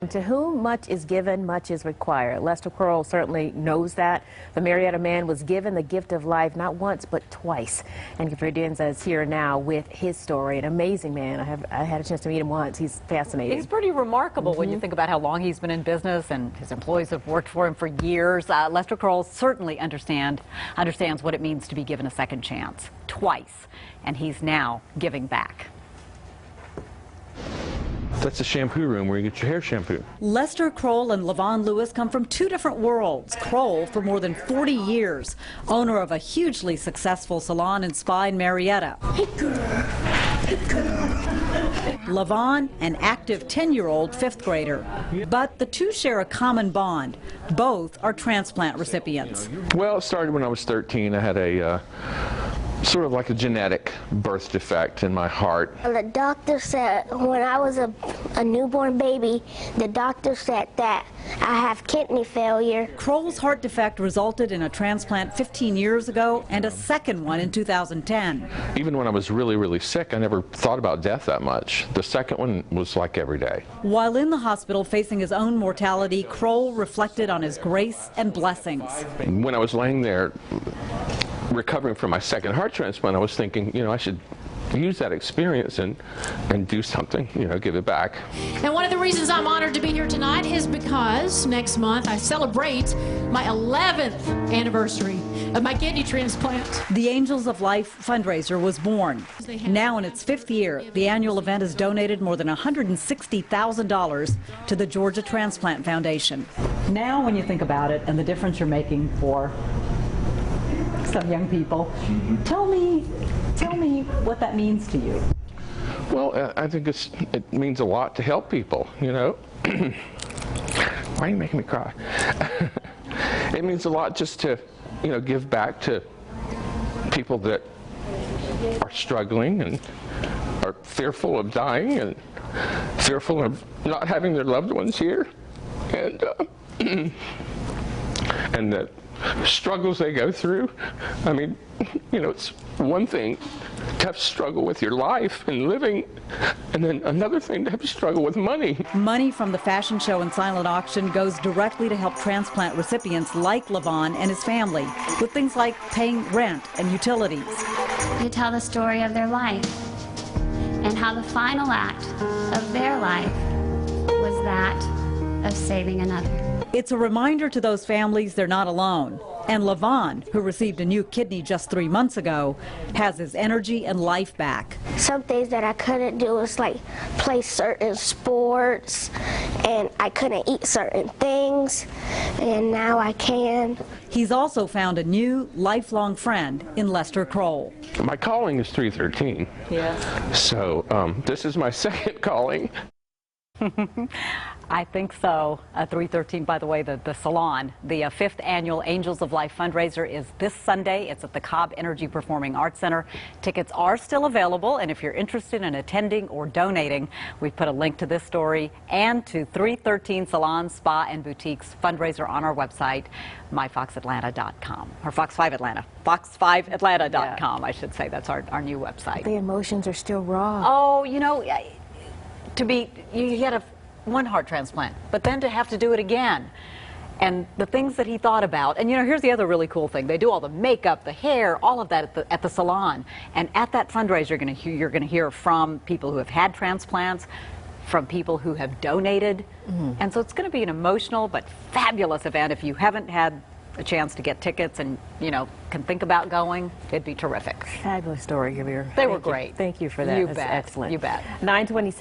To whom much is given, much is required. Lester Crowell certainly knows that. The Marietta man was given the gift of life not once but twice. And Cadenza is here now with his story. An amazing man. I had a chance to meet him once. He's fascinating. He's pretty remarkable when you think about how long he's been in business and his employees have worked for him for years. Lester Crowell certainly understands what it means to be given a second chance twice, and he's now giving back. That's the shampoo room where you get your hair shampooed. Lester Crowell and LaVon Lewis come from two different worlds. Crowell, for more than 40 years, owner of a hugely successful salon and spa in Marietta. LaVon, an active 10-year-old fifth grader. But the two share a common bond. Both are transplant recipients. Well, it started when I was 13. I had a sort of like a genetic birth defect in my heart. The doctor said when I was a newborn baby, the doctor said that I have kidney failure. Crowell's heart defect resulted in a transplant 15 years ago and a second one in 2010. Even when I was really, really sick, I never thought about death that much. The second one was like every day. While in the hospital facing his own mortality, Crowell reflected on his grace and blessings. When I was laying there recovering from my second heart transplant, I was thinking, I should use that experience and do something, give it back. And one of the reasons I'm honored to be here tonight is because next month I celebrate my 11th anniversary of my kidney transplant. The Angels of Life fundraiser was born. Now in its 5th year, the annual event has donated more than $160,000 to the Georgia Transplant Foundation. Now when you think about it and the difference you're making for some young people, tell me what that means to you. Well, I think it means a lot to help people, Why are you making me cry? It means a lot just to, give back to people that are struggling and are fearful of dying and fearful of not having their loved ones here, and the struggles they go through. I mean, it's one thing to have to struggle with your life and living, and then another thing to have to struggle with money. Money from the fashion show and silent auction goes directly to help transplant recipients like LaVon and his family with things like paying rent and utilities. They tell the story of their life and how the final act of their life was that of saving another. It's a reminder to those families they're not alone. And LaVon, who received a new kidney just 3 months ago, has his energy and life back. Some things that I couldn't do was like play certain sports, and I couldn't eat certain things, and now I can. He's also found a new lifelong friend in Lester Crowell. My calling is 313. Yes. So this is my second calling. I think so. 313, by the way, the salon. The 5th annual Angels of Life fundraiser is this Sunday. It's at the Cobb Energy Performing Arts Center. Tickets are still available, and if you're interested in attending or donating, we've put a link to this story and to 313 Salon, Spa, and Boutiques fundraiser on our website, myfoxatlanta.com, or Fox 5 Atlanta, fox5atlanta.com, I should say. That's our new website. The emotions are still raw. Oh, you had one heart transplant, but then to have to do it again, and the things that he thought about. And here's the other really cool thing: they do all the makeup, the hair, all of that at the salon. And at that fundraiser, you're going to hear from people who have had transplants, from people who have donated, and so it's going to be an emotional but fabulous event. If you haven't had a chance to get tickets and can think about going, it'd be terrific. Fabulous story, Kabir. They were great. Thank you for that. You That's bet. excellent. You bet. 9:27.